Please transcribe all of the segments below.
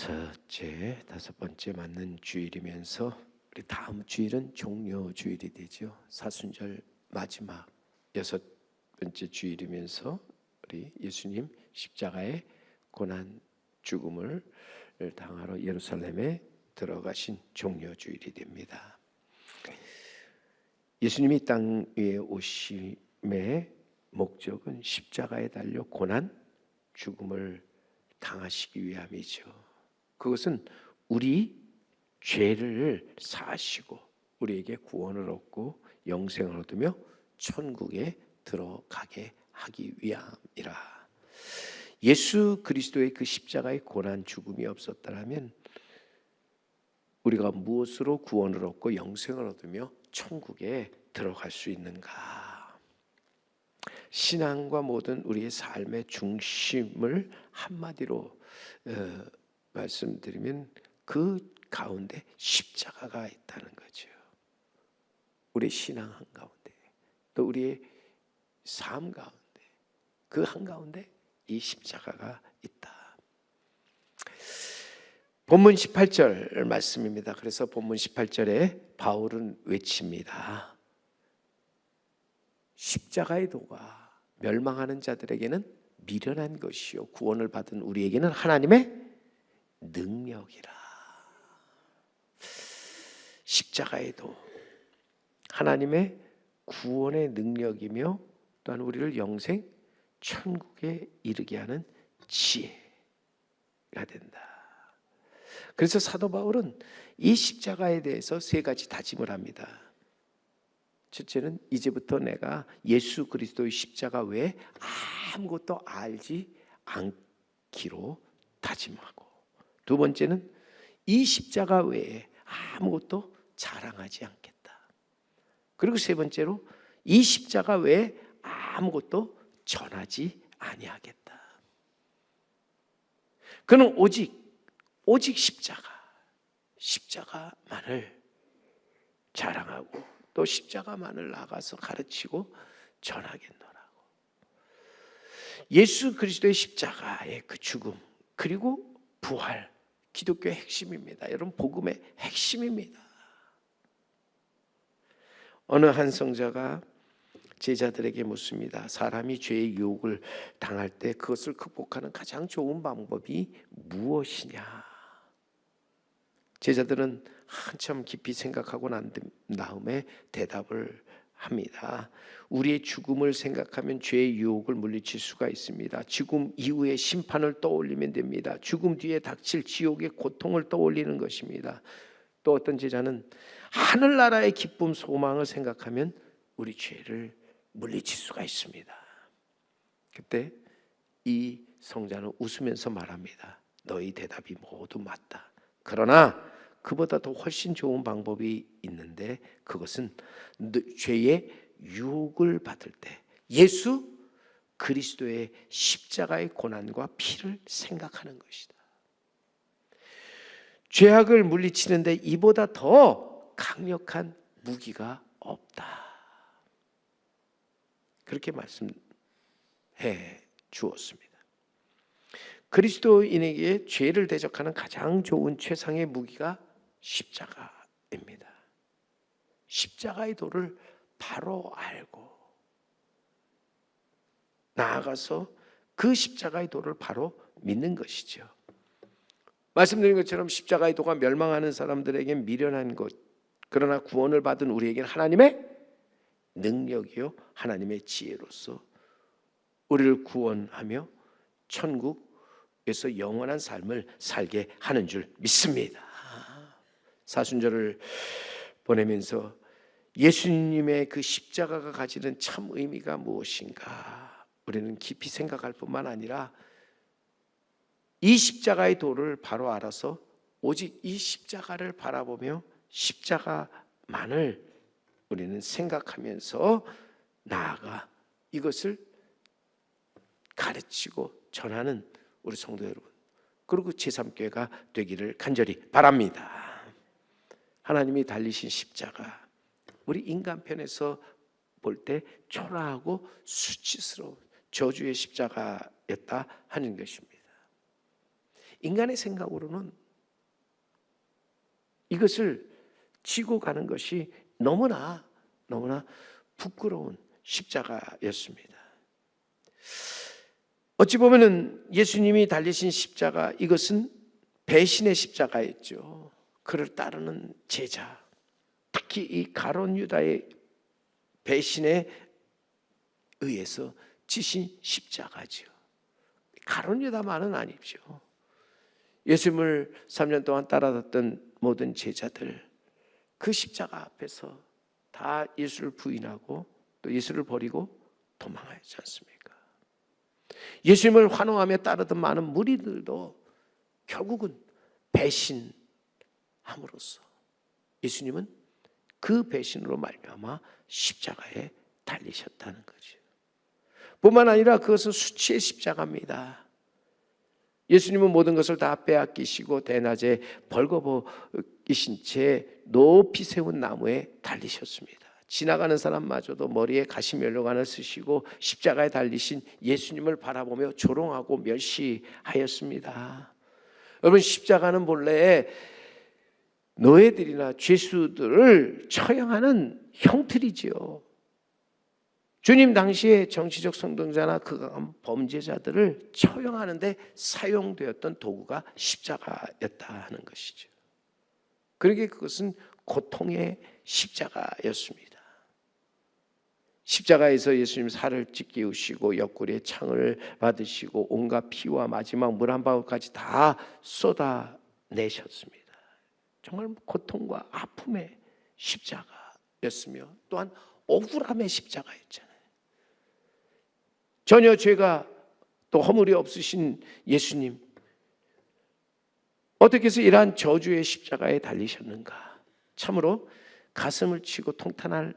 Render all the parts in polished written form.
다섯 번째 맞는 주일이면서 우리 다음 주일은 종료 주일이 되죠. 사순절 마지막 여섯 번째 주일이면서 우리 예수님 십자가의 고난 죽음을 당하러 예루살렘에 들어가신 종료 주일이 됩니다. 예수님이 땅 위에 오심의 목적은 십자가에 달려 고난 죽음을 당하시기 위함이죠. 그것은 우리 죄를 사하시고 우리에게 구원을 얻고 영생을 얻으며 천국에 들어가게 하기 위함이라. 예수 그리스도의 그 십자가의 고난 죽음이 없었다면 우리가 무엇으로 구원을 얻고 영생을 얻으며 천국에 들어갈 수 있는가? 신앙과 모든 우리의 삶의 중심을 한마디로 말씀드리면 그 가운데 십자가가 있다는 거죠. 우리의 신앙 한가운데 또 우리의 삶 가운데 그 한가운데 이 십자가가 있다. 본문 18절 말씀입니다. 그래서 본문 18절에 바울은 외칩니다. 십자가의 도가 멸망하는 자들에게는 미련한 것이요 구원을 받은 우리에게는 하나님의 능력이라. 십자가의 도 하나님의 구원의 능력이며 또한 우리를 영생 천국에 이르게 하는 지혜가 된다. 그래서 사도 바울은 이 십자가에 대해서 세 가지 다짐을 합니다. 첫째는 이제부터 내가 예수 그리스도의 십자가 외에 아무것도 알지 않기로 다짐하고, 두 번째는 이 십자가 외에 아무것도 자랑하지 않겠다. 그리고 세 번째로 이 십자가 외에 아무것도 전하지 아니하겠다. 그는 오직 십자가만을 자랑하고 또 십자가만을 나가서 가르치고 전하겠노라고. 예수 그리스도의 십자가의 그 죽음 그리고 부활, 기독교의 핵심입니다. 여러분, 복음의 핵심입니다. 어느 한 성자가 제자들에게 묻습니다. 사람이 죄의 유혹을 당할 때 그것을 극복하는 가장 좋은 방법이 무엇이냐? 제자들은 한참 깊이 생각하고 난 다음에 대답을 합니다. 우리의 죽음을 생각하면 죄의 유혹을 물리칠 수가 있습니다. 죽음 이후의 심판을 떠올리면 됩니다. 죽음 뒤에 닥칠 지옥의 고통을 떠올리는 것입니다. 또 어떤 제자는 하늘나라의 기쁨 소망을 생각하면 우리 죄를 물리칠 수가 있습니다. 그때 이 성자는 웃으면서 말합니다. 너희 대답이 모두 맞다. 그러나 그보다 더 훨씬 좋은 방법이 있는데 그것은 죄의 유혹을 받을 때 예수 그리스도의 십자가의 고난과 피를 생각하는 것이다. 죄악을 물리치는데 이보다 더 강력한 무기가 없다. 그렇게 말씀해 주었습니다. 그리스도인에게 죄를 대적하는 가장 좋은 최상의 무기가 십자가입니다. 십자가의 도를 바로 알고 나아가서 그 십자가의 도를 바로 믿는 것이죠. 말씀드린 것처럼 십자가의 도가 멸망하는 사람들에겐 미련한 것, 그러나 구원을 받은 우리에게는 하나님의 능력이요 하나님의 지혜로서 우리를 구원하며 천국에서 영원한 삶을 살게 하는 줄 믿습니다. 사순절을 보내면서 예수님의 그 십자가가 가지는 참 의미가 무엇인가 우리는 깊이 생각할 뿐만 아니라 이 십자가의 도를 바로 알아서 오직 이 십자가를 바라보며 십자가만을 우리는 생각하면서 나아가 이것을 가르치고 전하는 우리 성도 여러분, 그리고 제3교회가 되기를 간절히 바랍니다. 하나님이 달리신 십자가, 우리 인간편에서 볼 때 초라하고 수치스러운 저주의 십자가였다 하는 것입니다. 인간의 생각으로는 이것을 지고 가는 것이 너무나 부끄러운 십자가였습니다. 어찌 보면은 예수님이 달리신 십자가, 이것은 배신의 십자가였죠. 그를 따르는 제자, 특히 이 가룟 유다의 배신에 의해서 지신 십자가죠. 가룟 유다만은 아니죠. 예수님을 3년 동안 따라갔던 모든 제자들, 그 십자가 앞에서 다 예수를 부인하고 또 예수를 버리고 도망하지 않습니까? 예수님을 환호하며 따르던 많은 무리들도 결국은 배신함으로써 예수님은 그 배신으로 말미암아 십자가에 달리셨다는 거죠. 뿐만 아니라 그것은 수치의 십자가입니다. 예수님은 모든 것을 다 빼앗기시고 대낮에 벌거벗기신 채 높이 세운 나무에 달리셨습니다. 지나가는 사람마저도 머리에 가시면류관을 쓰시고 십자가에 달리신 예수님을 바라보며 조롱하고 멸시하였습니다. 여러분, 십자가는 본래 노예들이나 죄수들을 처형하는 형틀이지요. 주님 당시에 정치적 선동자나 극악한 범죄자들을 처형하는 데 사용되었던 도구가 십자가였다 하는 것이죠. 그러기에 그것은 고통의 십자가였습니다. 십자가에서 예수님 살을 찢기우시고 옆구리에 창을 받으시고 온갖 피와 마지막 물 한 방울까지 다 쏟아내셨습니다. 정말 고통과 아픔의 십자가였으며 또한 억울함의 십자가였잖아요. 전혀 죄가 또 허물이 없으신 예수님, 어떻게 해서 이러한 저주의 십자가에 달리셨는가? 참으로 가슴을 치고 통탄할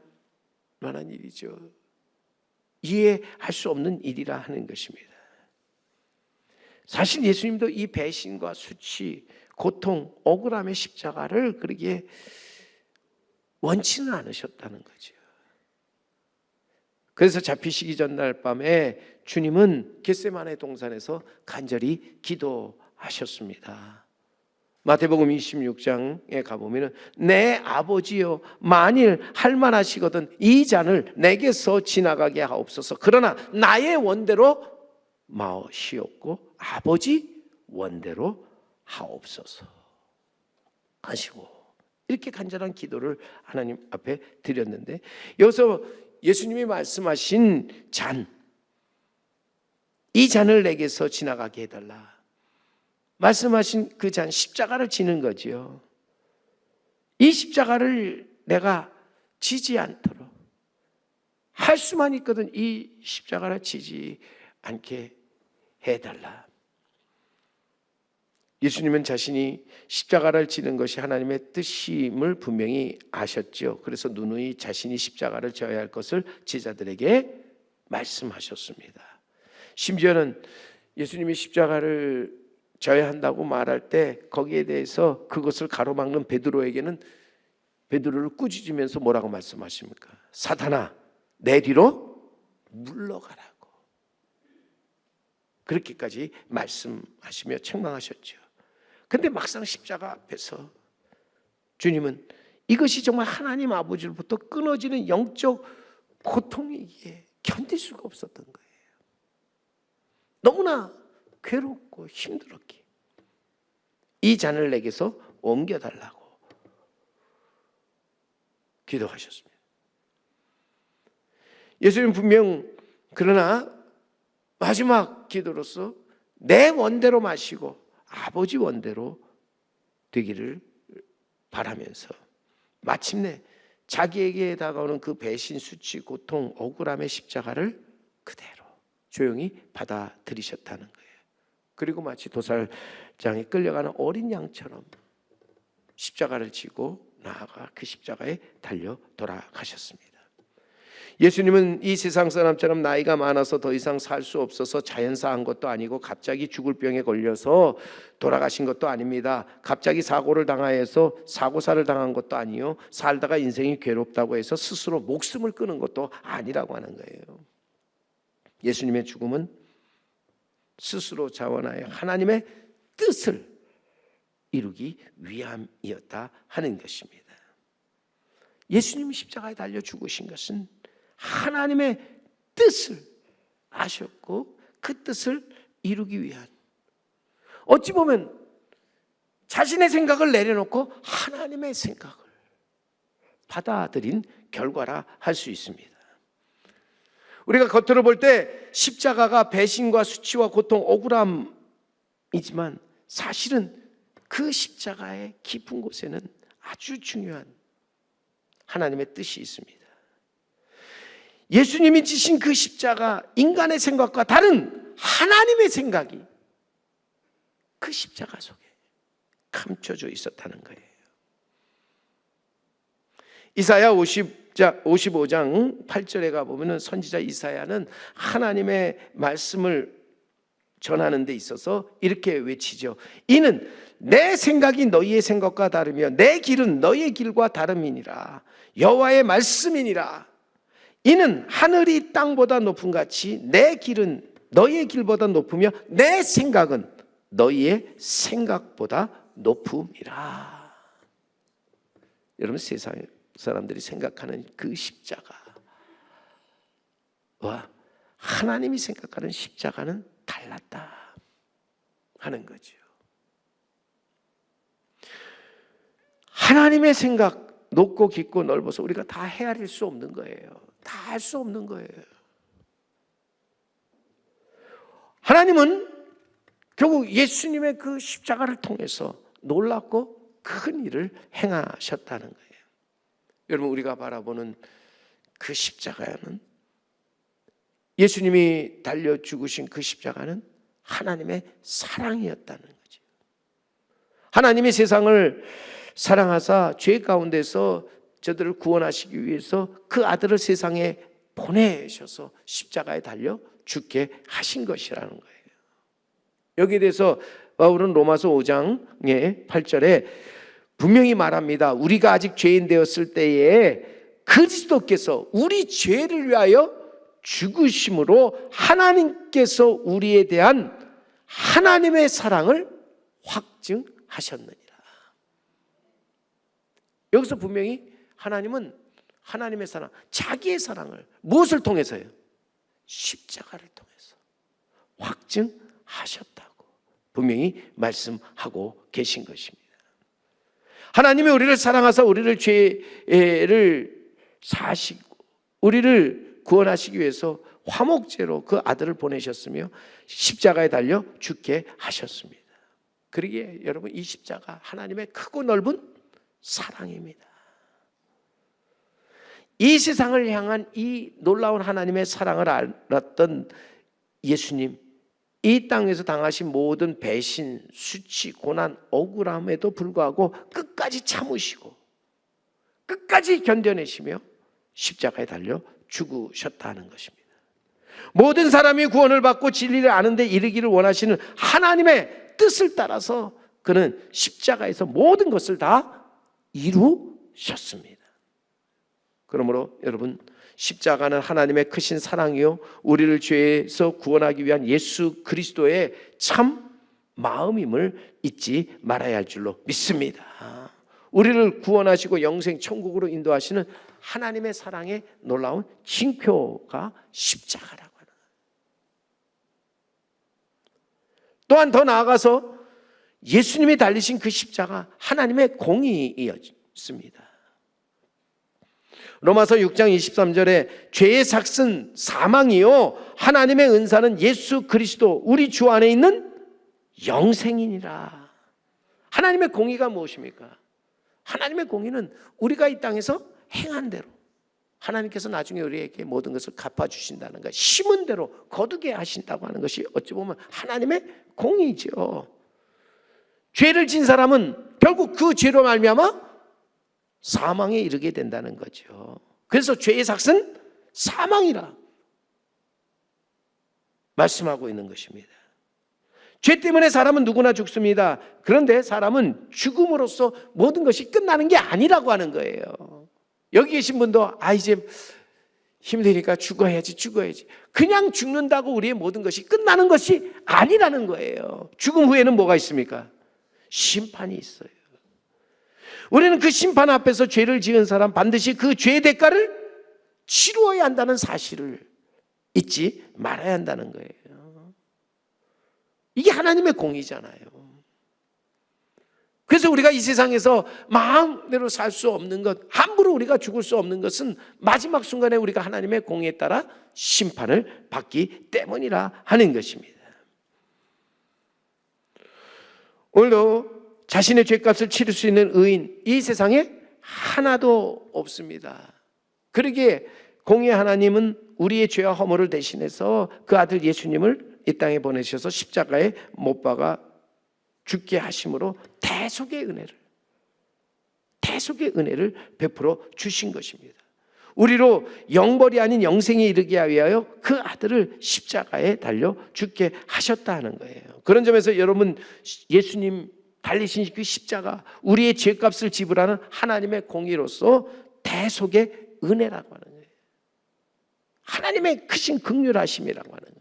만한 일이죠. 이해할 수 없는 일이라 하는 것입니다. 사실 예수님도 이 배신과 수치, 고통, 억울함의 십자가를 그러기에 원치는 않으셨다는 거죠. 그래서 잡히시기 전날 밤에 주님은 겟세마네 동산에서 간절히 기도하셨습니다. 마태복음 26장에 가보면 내 아버지여, 만일 할만하시거든 이 잔을 내게서 지나가게 하옵소서. 그러나 나의 원대로 마시옵고 아버지 원대로 하옵소서 하시고, 이렇게 간절한 기도를 하나님 앞에 드렸는데, 여기서 예수님이 말씀하신 잔, 이 잔을 내게서 지나가게 해달라 말씀하신 그 잔, 십자가를 지는 거지요. 이 십자가를 내가 지지 않도록 할 수만 있거든 이 십자가를 지지 않게 해달라. 예수님은 자신이 십자가를 지는 것이 하나님의 뜻임을 분명히 아셨죠. 그래서 누누이 자신이 십자가를 져야 할 것을 제자들에게 말씀하셨습니다. 심지어는 예수님이 십자가를 져야 한다고 말할 때 거기에 대해서 그것을 가로막는 베드로에게는 베드로를 꾸짖으면서 뭐라고 말씀하십니까? 사탄아, 내 뒤로 물러가라고 그렇게까지 말씀하시며 책망하셨죠. 근데 막상 십자가 앞에서 주님은 이것이 정말 하나님 아버지로부터 끊어지는 영적 고통이기에 견딜 수가 없었던 거예요. 너무나 괴롭고 힘들었기에 이 잔을 내게서 옮겨달라고 기도하셨습니다. 예수님 분명 그러나 마지막 기도로서 내 원대로 마시고 아버지 원대로 되기를 바라면서 마침내 자기에게 다가오는 그 배신, 수치, 고통, 억울함의 십자가를 그대로 조용히 받아들이셨다는 거예요. 그리고 마치 도살장에 끌려가는 어린 양처럼 십자가를 지고 나아가 그 십자가에 달려 돌아가셨습니다. 예수님은 이 세상 사람처럼 나이가 많아서 더 이상 살 수 없어서 자연사한 것도 아니고 갑자기 죽을 병에 걸려서 돌아가신 것도 아닙니다. 갑자기 사고를 당하여서 사고사를 당한 것도 아니요, 살다가 인생이 괴롭다고 해서 스스로 목숨을 끊은 것도 아니라고 하는 거예요. 예수님의 죽음은 스스로 자원하여 하나님의 뜻을 이루기 위함이었다 하는 것입니다. 예수님이 십자가에 달려 죽으신 것은 하나님의 뜻을 아셨고 그 뜻을 이루기 위한, 어찌 보면 자신의 생각을 내려놓고 하나님의 생각을 받아들인 결과라 할 수 있습니다. 우리가 겉으로 볼 때 십자가가 배신과 수치와 고통, 억울함이지만 사실은 그 십자가의 깊은 곳에는 아주 중요한 하나님의 뜻이 있습니다. 예수님이 지신 그 십자가, 인간의 생각과 다른 하나님의 생각이 그 십자가 속에 감춰져 있었다는 거예요. 이사야 55장 8절에 가보면 선지자 이사야는 하나님의 말씀을 전하는 데 있어서 이렇게 외치죠. 이는 내 생각이 너희의 생각과 다르며 내 길은 너희의 길과 다름이니라. 여호와의 말씀이니라. 이는 하늘이 땅보다 높음 같이 내 길은 너희의 길보다 높으며 내 생각은 너희의 생각보다 높음이라. 여러분, 세상 사람들이 생각하는 그 십자가와 하나님이 생각하는 십자가는 달랐다 하는 거죠. 하나님의 생각 높고 깊고 넓어서 우리가 다 헤아릴 수 없는 거예요. 다 할 수 없는 거예요. 하나님은 결국 예수님의 그 십자가를 통해서 놀랍고 큰 일을 행하셨다는 거예요. 여러분, 우리가 바라보는 그 십자가는, 예수님이 달려 죽으신 그 십자가는 하나님의 사랑이었다는 거죠. 하나님이 세상을 사랑하사 죄 가운데서 저들을 구원하시기 위해서 그 아들을 세상에 보내셔서 십자가에 달려 죽게 하신 것이라는 거예요. 여기에 대해서 바울은 로마서 5장의 8절에 분명히 말합니다. 우리가 아직 죄인 되었을 때에 그리스도께서 우리 죄를 위하여 죽으심으로 하나님께서 우리에 대한 하나님의 사랑을 확증하셨느니라. 여기서 분명히 하나님은 하나님의 사랑, 자기의 사랑을 무엇을 통해서요? 십자가를 통해서 확증하셨다고 분명히 말씀하고 계신 것입니다. 하나님이 우리를 사랑하사 우리를 죄를 사하시고 우리를 구원하시기 위해서 화목제로 그 아들을 보내셨으며 십자가에 달려 죽게 하셨습니다. 그러기에 여러분, 이 십자가 하나님의 크고 넓은 사랑입니다. 이 세상을 향한 이 놀라운 하나님의 사랑을 알았던 예수님, 이 땅에서 당하신 모든 배신, 수치, 고난, 억울함에도 불구하고 끝까지 참으시고 끝까지 견뎌내시며 십자가에 달려 죽으셨다는 것입니다. 모든 사람이 구원을 받고 진리를 아는 데 이르기를 원하시는 하나님의 뜻을 따라서 그는 십자가에서 모든 것을 다 이루셨습니다. 그러므로 여러분, 십자가는 하나님의 크신 사랑이요 우리를 죄에서 구원하기 위한 예수 그리스도의 참 마음임을 잊지 말아야 할 줄로 믿습니다. 우리를 구원하시고 영생 천국으로 인도하시는 하나님의 사랑의 놀라운 징표가 십자가라고 하는 거예요. 또한 더 나아가서 예수님이 달리신 그 십자가, 하나님의 공의였습니다. 로마서 6장 23절에 죄의 삭은 사망이요 하나님의 은사는 예수 그리스도 우리 주 안에 있는 영생이니라. 하나님의 공의가 무엇입니까? 하나님의 공의는 우리가 이 땅에서 행한 대로 하나님께서 나중에 우리에게 모든 것을 갚아주신다는 것, 심은 대로 거두게 하신다고 하는 것이 어찌 보면 하나님의 공의죠. 죄를 진 사람은 결국 그 죄로 말미암아 사망에 이르게 된다는 거죠. 그래서 죄의 삭은 사망이라 말씀하고 있는 것입니다. 죄 때문에 사람은 누구나 죽습니다. 그런데 사람은 죽음으로써 모든 것이 끝나는 게 아니라고 하는 거예요. 여기 계신 분도 이제 힘드니까 죽어야지. 그냥 죽는다고 우리의 모든 것이 끝나는 것이 아니라는 거예요. 죽음 후에는 뭐가 있습니까? 심판이 있어요. 우리는 그 심판 앞에서 죄를 지은 사람 반드시 그 죄의 대가를 치루어야 한다는 사실을 잊지 말아야 한다는 거예요. 이게 하나님의 공의잖아요. 그래서 우리가 이 세상에서 마음대로 살 수 없는 것, 함부로 우리가 죽을 수 없는 것은 마지막 순간에 우리가 하나님의 공의에 따라 심판을 받기 때문이라 하는 것입니다. 오늘도 자신의 죄값을 치를 수 있는 의인, 이 세상에 하나도 없습니다. 그러기에 공의의 하나님은 우리의 죄와 허물을 대신해서 그 아들 예수님을 이 땅에 보내셔서 십자가에 못 박아 죽게 하심으로 대속의 은혜를 베풀어 주신 것입니다. 우리로 영벌이 아닌 영생에 이르게 위하여 그 아들을 십자가에 달려 죽게 하셨다 하는 거예요. 그런 점에서 여러분, 예수님 달리신 그 십자가, 우리의 죄값을 지불하는 하나님의 공의로서 대속의 은혜라고 하는 거예요. 하나님의 크신 긍휼하심이라고 하는 거예요.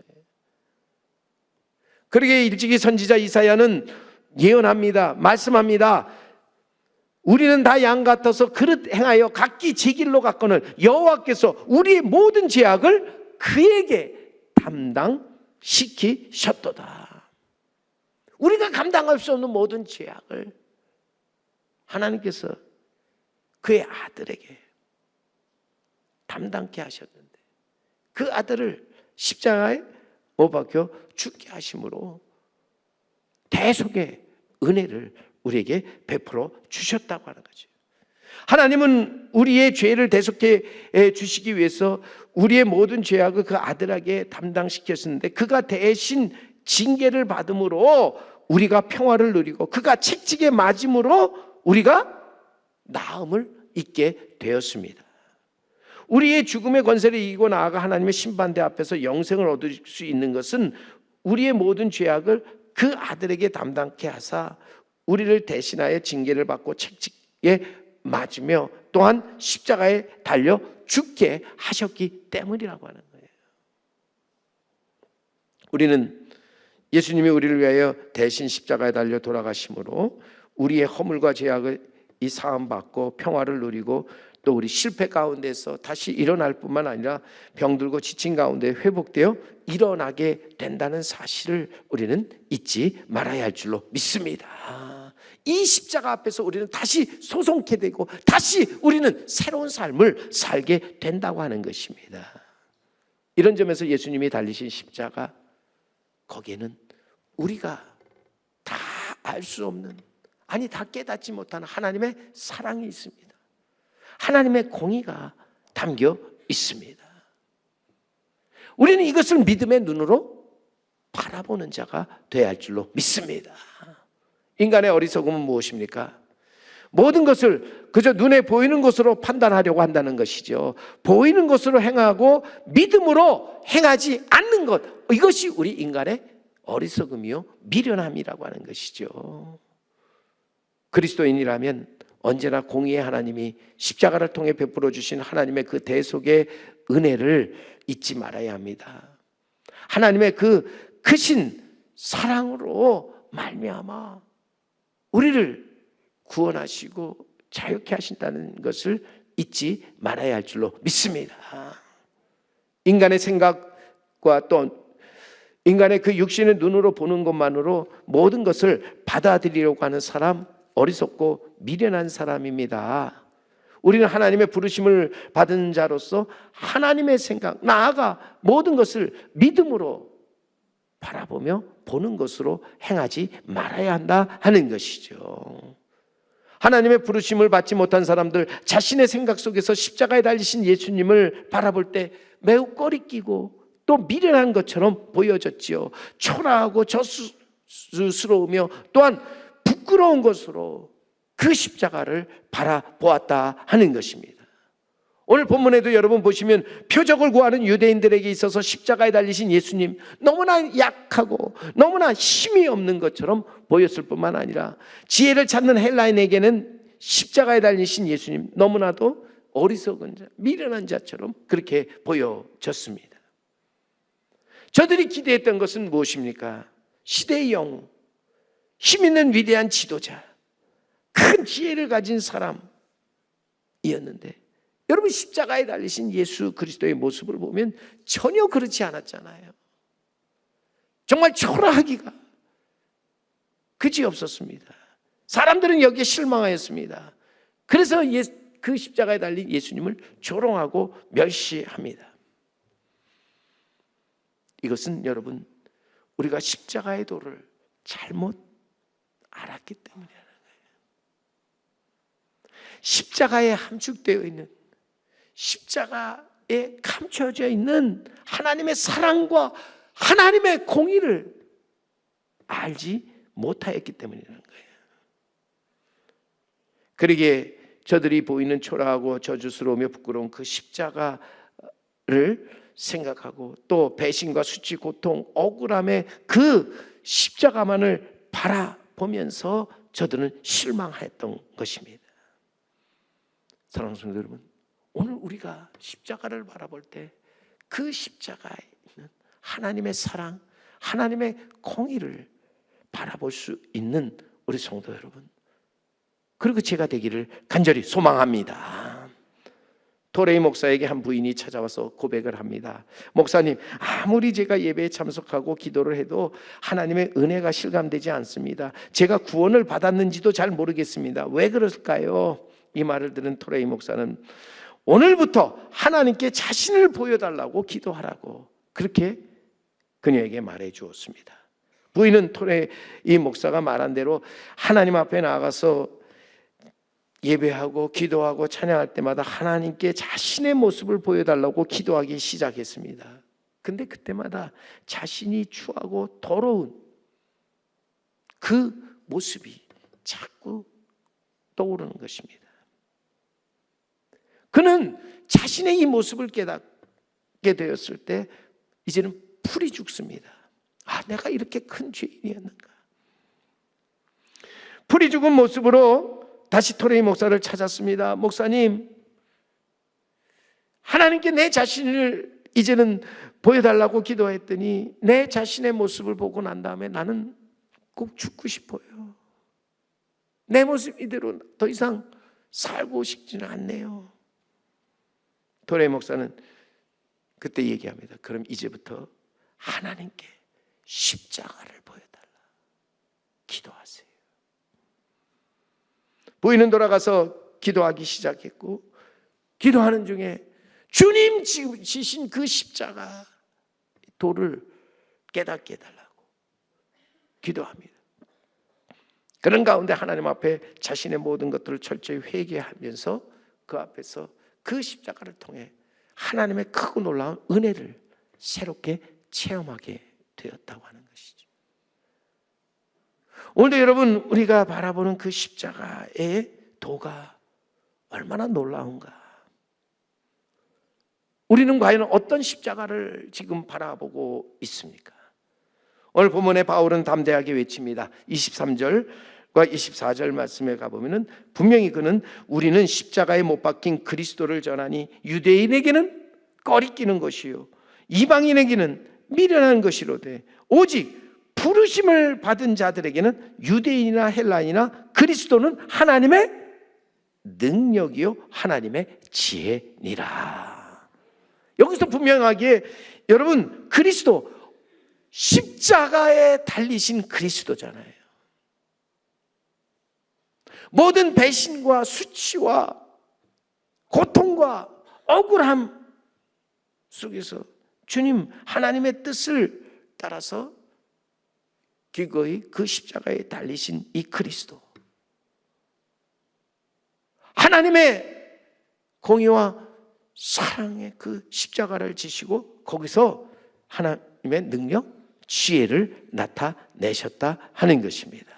그러기에 일찍이 선지자 이사야는 예언합니다. 말씀합니다. 우리는 다 양 같아서 그릇 행하여 각기 제 길로 갔거늘 여호와께서 우리의 모든 죄악을 그에게 담당시키셨도다. 우리가 감당할 수 없는 모든 죄악을 하나님께서 그의 아들에게 담당케 하셨는데 그 아들을 십자가에 못 박혀 죽게 하심으로 대속의 은혜를 우리에게 베풀어 주셨다고 하는 거죠. 하나님은 우리의 죄를 대속해 주시기 위해서 우리의 모든 죄악을 그 아들에게 담당시켰는데 그가 대신 징계를 받음으로 우리가 평화를 누리고 그가 채찍에 맞음으로 우리가 나음을 잊게 되었습니다. 우리의 죽음의 권세를 이기고 나아가 하나님의 심판대 앞에서 영생을 얻을 수 있는 것은 우리의 모든 죄악을 그 아들에게 담당케 하사 우리를 대신하여 징계를 받고 채찍에 맞으며 또한 십자가에 달려 죽게 하셨기 때문이라고 하는 거예요. 우리는 예수님이 우리를 위하여 대신 십자가에 달려 돌아가심으로 우리의 허물과 죄악을 이 사함받고 평화를 누리고 또 우리 실패 가운데서 다시 일어날 뿐만 아니라 병들고 지친 가운데 회복되어 일어나게 된다는 사실을 우리는 잊지 말아야 할 줄로 믿습니다. 이 십자가 앞에서 우리는 다시 소송케 되고 다시 우리는 새로운 삶을 살게 된다고 하는 것입니다. 이런 점에서 예수님이 달리신 십자가, 거기에는 우리가 다 알 수 없는, 아니 다 깨닫지 못하는 하나님의 사랑이 있습니다. 하나님의 공의가 담겨 있습니다. 우리는 이것을 믿음의 눈으로 바라보는 자가 되어야 할 줄로 믿습니다. 인간의 어리석음은 무엇입니까? 모든 것을 그저 눈에 보이는 것으로 판단하려고 한다는 것이죠. 보이는 것으로 행하고 믿음으로 행하지 않는 것, 이것이 우리 인간의 어리석음이요 미련함이라고 하는 것이죠. 그리스도인이라면 언제나 공의의 하나님이 십자가를 통해 베풀어 주신 하나님의 그 대속의 은혜를 잊지 말아야 합니다. 하나님의 그 크신 사랑으로 말미암아 우리를 구원하시고 자유케 하신다는 것을 잊지 말아야 할 줄로 믿습니다. 인간의 생각과 또 인간의 그 육신의 눈으로 보는 것만으로 모든 것을 받아들이려고 하는 사람, 어리석고 미련한 사람입니다. 우리는 하나님의 부르심을 받은 자로서 하나님의 생각, 나아가 모든 것을 믿음으로 바라보며 보는 것으로 행하지 말아야 한다 하는 것이죠. 하나님의 부르심을 받지 못한 사람들, 자신의 생각 속에서 십자가에 달리신 예수님을 바라볼 때 매우 꺼리끼고 또 미련한 것처럼 보여졌지요. 초라하고 저수스러우며 또한 부끄러운 것으로 그 십자가를 바라보았다 하는 것입니다. 오늘 본문에도 여러분 보시면 표적을 구하는 유대인들에게 있어서 십자가에 달리신 예수님 너무나 약하고 너무나 힘이 없는 것처럼 보였을 뿐만 아니라 지혜를 찾는 헬라인에게는 십자가에 달리신 예수님 너무나도 어리석은 자, 미련한 자처럼 그렇게 보여졌습니다. 저들이 기대했던 것은 무엇입니까? 시대의 영웅, 힘 있는 위대한 지도자, 큰 지혜를 가진 사람이었는데, 여러분 십자가에 달리신 예수 그리스도의 모습을 보면 전혀 그렇지 않았잖아요. 정말 초라하기가 그지없었습니다. 사람들은 여기에 실망하였습니다. 그래서 그 십자가에 달린 예수님을 조롱하고 멸시합니다. 이것은 여러분 우리가 십자가의 도를 잘못 알았기 때문이라는 거예요. 십자가에 함축되어 있는, 십자가에 감춰져 있는 하나님의 사랑과 하나님의 공의를 알지 못하였기 때문이라는 거예요. 그러기에 저들이 보이는 초라하고 저주스러우며 부끄러운 그 십자가를 생각하고 또 배신과 수치, 고통, 억울함의 그 십자가만을 바라보면서 저들은 실망했던 것입니다. 사랑하는 성도 여러분, 오늘 우리가 십자가를 바라볼 때 그 십자가에 있는 하나님의 사랑, 하나님의 공의를 바라볼 수 있는 우리 성도 여러분, 그리고 제가 되기를 간절히 소망합니다. 토레이 목사에게 한 부인이 찾아와서 고백을 합니다. 목사님, 아무리 제가 예배에 참석하고 기도를 해도 하나님의 은혜가 실감되지 않습니다. 제가 구원을 받았는지도 잘 모르겠습니다. 왜 그럴까요? 이 말을 들은 토레이 목사는 오늘부터 하나님께 자신을 보여달라고 기도하라고 그렇게 그녀에게 말해 주었습니다. 부인은 토레이 목사가 말한 대로 하나님 앞에 나아가서 예배하고 기도하고 찬양할 때마다 하나님께 자신의 모습을 보여달라고 기도하기 시작했습니다. 근데 그때마다 자신이 추하고 더러운 그 모습이 자꾸 떠오르는 것입니다. 그는 자신의 이 모습을 깨닫게 되었을 때 이제는 풀이 죽습니다. 아, 내가 이렇게 큰 죄인이었는가? 풀이 죽은 모습으로 다시 토레이 목사를 찾았습니다. 목사님, 하나님께 내 자신을 이제는 보여달라고 기도했더니 내 자신의 모습을 보고 난 다음에 나는 꼭 죽고 싶어요. 내 모습 이대로 더 이상 살고 싶지는 않네요. 토레이 목사는 그때 얘기합니다. 그럼 이제부터 하나님께 십자가를 보여달라 기도하세요. 부인은 돌아가서 기도하기 시작했고, 기도하는 중에 주님 지신 그 십자가 도를 깨닫게 해달라고 기도합니다. 그런 가운데 하나님 앞에 자신의 모든 것들을 철저히 회개하면서 그 앞에서 그 십자가를 통해 하나님의 크고 놀라운 은혜를 새롭게 체험하게 되었다고 하는 것이죠. 오늘도 여러분, 우리가 바라보는 그 십자가의 도가 얼마나 놀라운가. 우리는 과연 어떤 십자가를 지금 바라보고 있습니까? 오늘 본문에 바울은 담대하게 외칩니다. 23절과 24절 말씀에 가보면 분명히 그는 우리는 십자가에 못 박힌 그리스도를 전하니 유대인에게는 꺼리끼는 것이요 이방인에게는 미련한 것이로되 오직 부르심을 받은 자들에게는 유대인이나 헬라인이나 그리스도는 하나님의 능력이요 하나님의 지혜니라. 여기서 분명하게 여러분, 그리스도 십자가에 달리신 그리스도잖아요. 모든 배신과 수치와 고통과 억울함 속에서 주님 하나님의 뜻을 따라서 기꺼이 그 십자가에 달리신 이 그리스도, 하나님의 공의와 사랑의 그 십자가를 지시고 거기서 하나님의 능력, 지혜를 나타내셨다 하는 것입니다.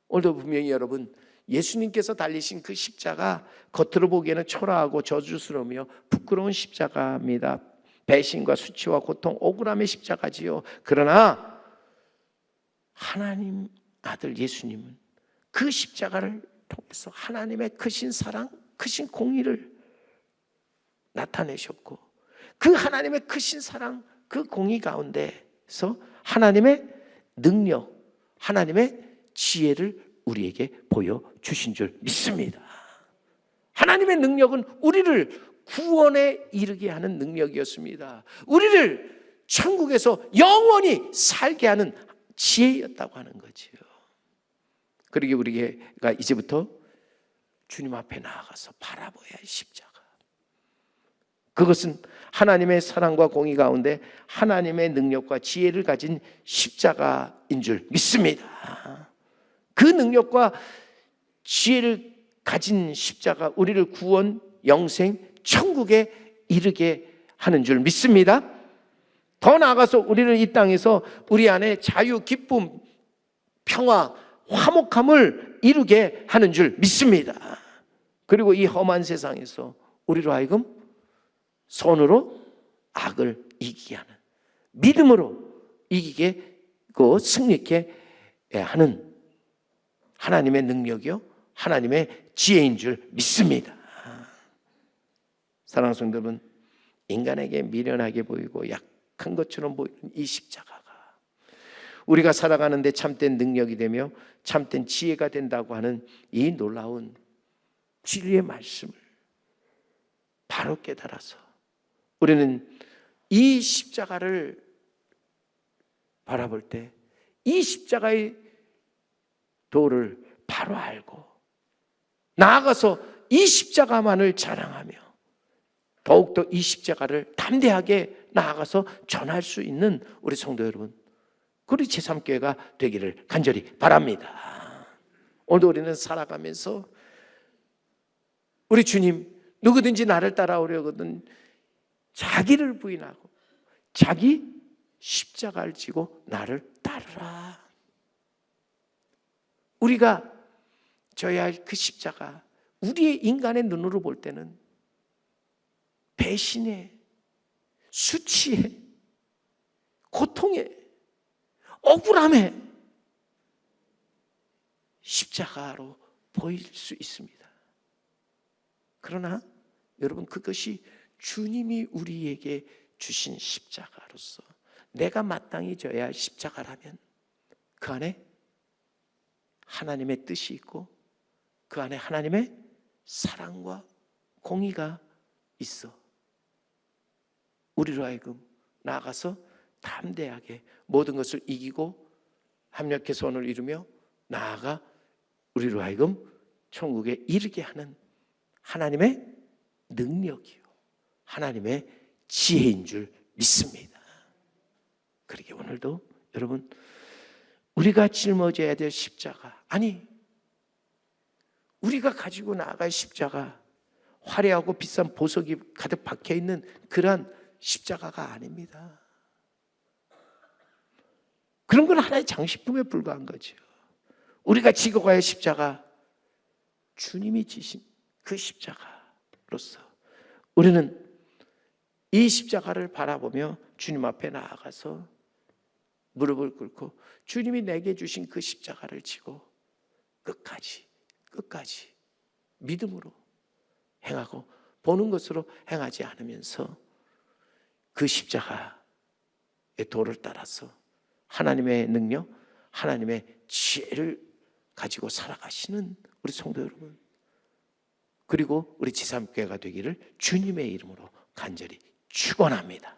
오늘도 분명히 여러분, 예수님께서 달리신 그 십자가 겉으로 보기에는 초라하고 저주스러우며 부끄러운 십자가입니다. 배신과 수치와 고통, 억울함의 십자가지요. 그러나 하나님 아들 예수님은 그 십자가를 통해서 하나님의 크신 사랑, 크신 공의를 나타내셨고 그 하나님의 크신 사랑, 그 공의 가운데서 하나님의 능력, 하나님의 지혜를 우리에게 보여주신 줄 믿습니다. 하나님의 능력은 우리를 구원에 이르게 하는 능력이었습니다. 우리를 천국에서 영원히 살게 하는 지혜였다고 하는 거지요. 그러기에 우리가 이제부터 주님 앞에 나아가서 바라봐야 할 십자가, 그것은 하나님의 사랑과 공의 가운데 하나님의 능력과 지혜를 가진 십자가인 줄 믿습니다. 그 능력과 지혜를 가진 십자가, 우리를 구원, 영생, 천국에 이르게 하는 줄 믿습니다. 더 나아가서 우리는 이 땅에서 우리 안에 자유, 기쁨, 평화, 화목함을 이루게 하는 줄 믿습니다. 그리고 이 험한 세상에서 우리로 하여금 손으로 악을 이기게 하는, 믿음으로 이기게 승리케 하는 하나님의 능력이요, 하나님의 지혜인 줄 믿습니다. 사랑하는 성도 여러분, 인간에게 미련하게 보이고 약한 것처럼 보이는 이 십자가가 우리가 살아가는데 참된 능력이 되며 참된 지혜가 된다고 하는 이 놀라운 진리의 말씀을 바로 깨달아서 우리는 이 십자가를 바라볼 때 이 십자가의 도를 바로 알고 나아가서 이 십자가만을 자랑하며 더욱더 이 십자가를 담대하게 나아가서 전할 수 있는 우리 성도 여러분, 우리 제3교회가 되기를 간절히 바랍니다. 오늘도 우리는 살아가면서 우리 주님, 누구든지 나를 따라오려거든 자기를 부인하고 자기 십자가를 지고 나를 따르라. 우리가 져야 할 그 십자가, 우리의 인간의 눈으로 볼 때는 배신에, 수치에, 고통에, 억울함에 십자가로 보일 수 있습니다. 그러나 여러분, 그것이 주님이 우리에게 주신 십자가로서 내가 마땅히 져야 할 십자가라면 그 안에 하나님의 뜻이 있고 그 안에 하나님의 사랑과 공의가 있어 우리로 하여금 나아가서 담대하게 모든 것을 이기고 합력해서 오늘 이루며 나아가 우리로 하여금 천국에 이르게 하는 하나님의 능력이요, 하나님의 지혜인 줄 믿습니다. 그러게 오늘도 여러분, 우리가 짊어져야 될 십자가, 아니 우리가 가지고 나아갈 십자가, 화려하고 비싼 보석이 가득 박혀있는 그러한 십자가가 아닙니다. 그런 건 하나의 장식품에 불과한 거죠. 우리가 지고 가야 할 십자가, 주님이 지신 그 십자가로서 우리는 이 십자가를 바라보며 주님 앞에 나아가서 무릎을 꿇고 주님이 내게 주신 그 십자가를 지고 끝까지 믿음으로 행하고 보는 것으로 행하지 않으면서 그 십자가의 도를 따라서 하나님의 능력, 하나님의 지혜를 가지고 살아가시는 우리 성도 여러분, 그리고 우리 제3교회가 되기를 주님의 이름으로 간절히 축원합니다.